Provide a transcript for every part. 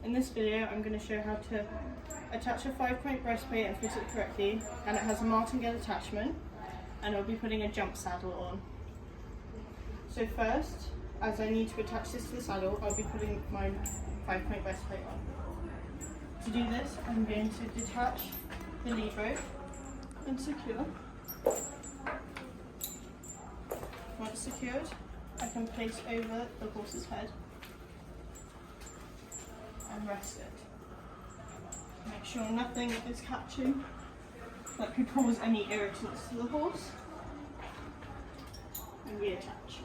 In this video, I'm going to show how to attach a 5-point breastplate and fit it correctly, and it has a martingale attachment, and I'll be putting a jump saddle on. So first, as I need to attach this to the saddle, I'll be putting my 5-point breastplate on. To do this, I'm going to detach the lead rope and secure. Once secured, I can place over the horse's head and rest it. Make sure nothing is catching that could cause any irritants to the horse, and reattach.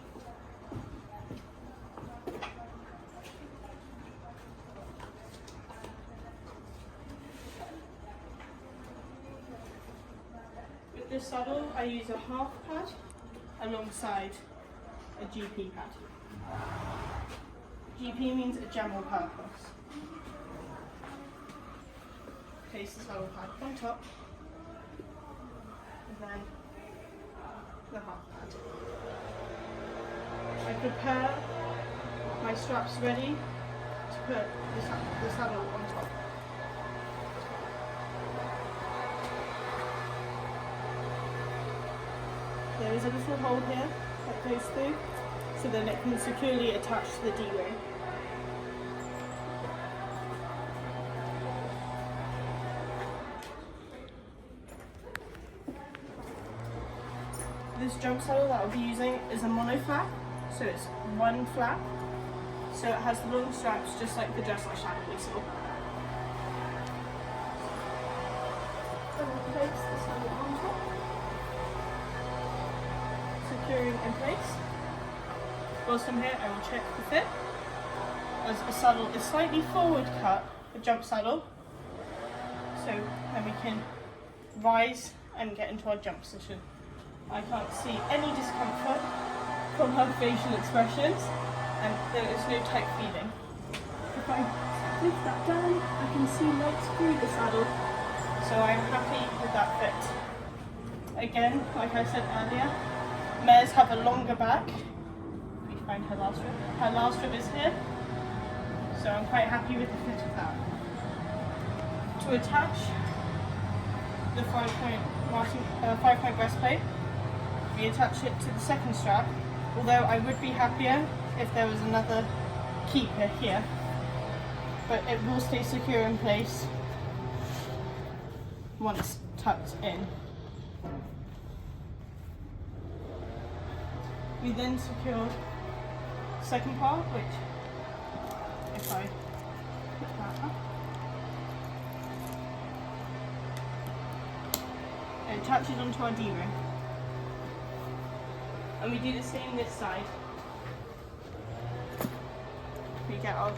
With this saddle, I use a half pad alongside a GP pad. GP means a general purpose. Place the saddle pad on top, and then the half pad. I prepare my straps ready to put the saddle on top. There is a little hole here that goes through, so then it can securely attach to the D-ring. This jump saddle that I'll be using is a mono flap, so it's one flap, so it has long straps just like the dressage saddle we saw. Then we'll place the saddle on top, securing in place. Whilst I'm here, I will check the fit, as the saddle is slightly forward cut, a jump saddle, so then we can rise and get into our jump position. I can't see any discomfort from her facial expressions, and there is no tight feeling. If I lift that down, I can see light through the saddle, so I'm happy with that fit. Again, like I said earlier, mares have a longer back. Let me find her last rib. Her last rib is here, so I'm quite happy with the fit of that. To attach the 5-point breastplate, we attach it to the second strap, although I would be happier if there was another keeper here, but it will stay secure in place once tucked in. We then secured the second part, which, if I put that up, and attach it onto our D-ring. And we do the same this side. We get our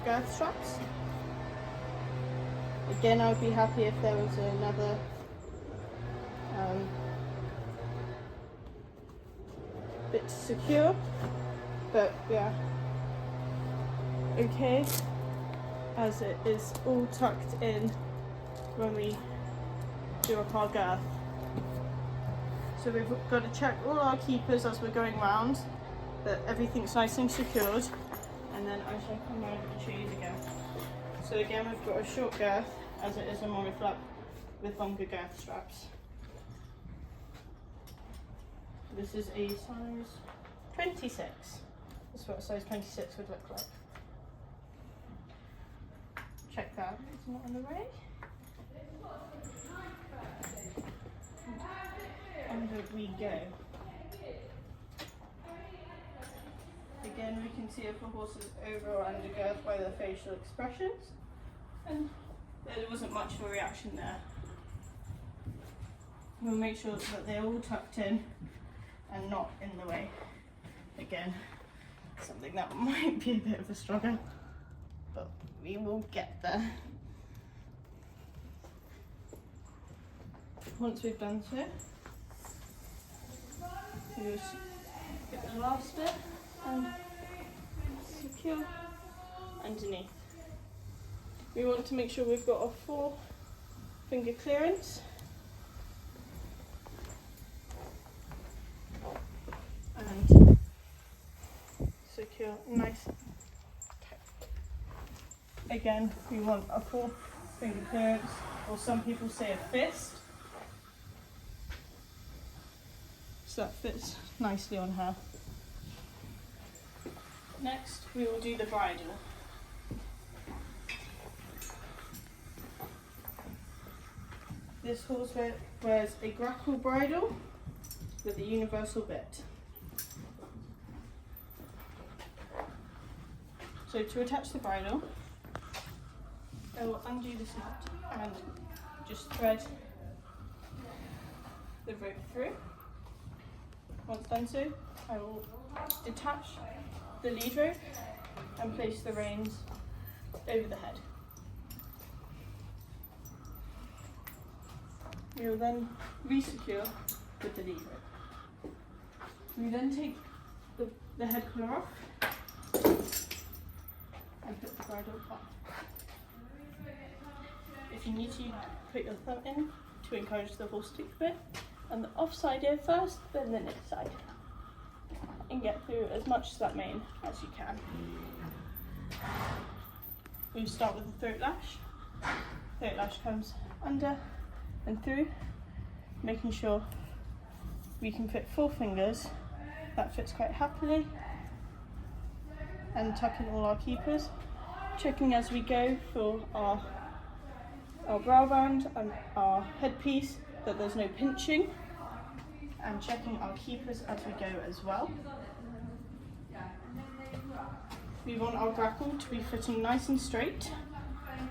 girth straps. Again, I would be happy if there was another bit to secure, but yeah, okay, as it is all tucked in when we do up our girth. So we've got to check all our keepers as we're going round, that everything's nice and secured, and then I shall come round and show you the girth. So again, we've got a short girth, as it is a mono flap with longer girth straps. This is a size 26. This is what a size 26 would look like. Check that, it's not in the way. Under we go. Again, we can see if the horse is over or under girth by their facial expressions, and there wasn't much of a reaction there. We'll make sure that they're all tucked in and not in the way. Again, something that might be a bit of a struggle, but we will get there. Once we've done so, we'll get the last bit and secure underneath. We want to make sure we've got a 4-finger clearance, and secure nice and tight. again, we want a 4-finger clearance, or some people say a fist. So that fits nicely on her. Next, we will do the bridle. This horse wears a grackle bridle with a universal bit. So to attach the bridle, I will undo this knot and just thread the rope through. Once done so, I will detach the lead rope and place the reins over the head. We will then re-secure with the lead rope. We then take the head collar off and put the bridle on. If you need to, put your thumb in to encourage the horse to kick a bit, and the offside ear first, then the near side, and get through as much of that mane as you can. We start with the throat lash. Throat lash comes under and through, making sure we can fit 4 fingers. That fits quite happily, and tuck in all our keepers, checking as we go for our brow band and our headpiece that there's no pinching, and checking our keepers as we go as well. We want our grackle to be fitting nice and straight,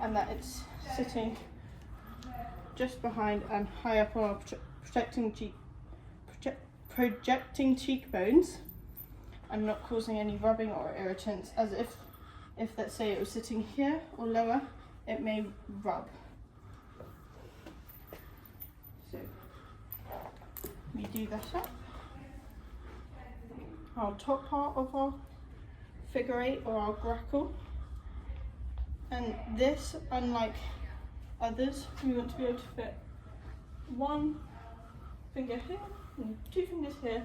and that it's sitting just behind and high up on our projecting cheekbones, and not causing any rubbing or irritants, as if let's say it was sitting here or lower, it may rub. So we do that up. Our top part of our figure 8 or our grackle, and this, unlike others, we want to be able to fit 1 finger here and 2 fingers here,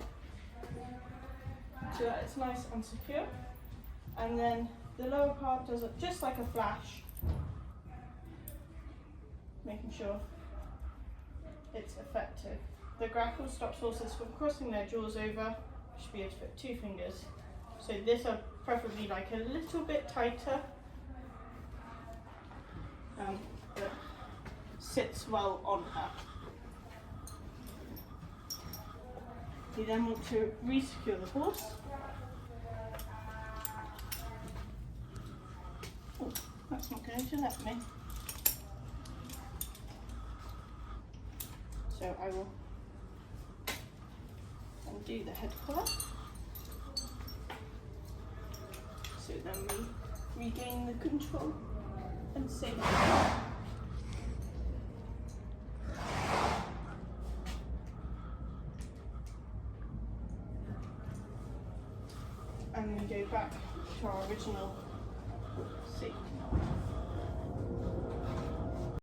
so that it's nice and secure. And then the lower part does it just like a flash, making sure it's effective. The grackle stops horses from crossing their jaws over. You should be able to fit 2 fingers. So this I preferably like a little bit tighter, but sits well on her. You then want to re-secure the horse. Oh, that's not going to let me. So I will undo the head collar. So then we regain the control and safety. And we go back to our original safety knot.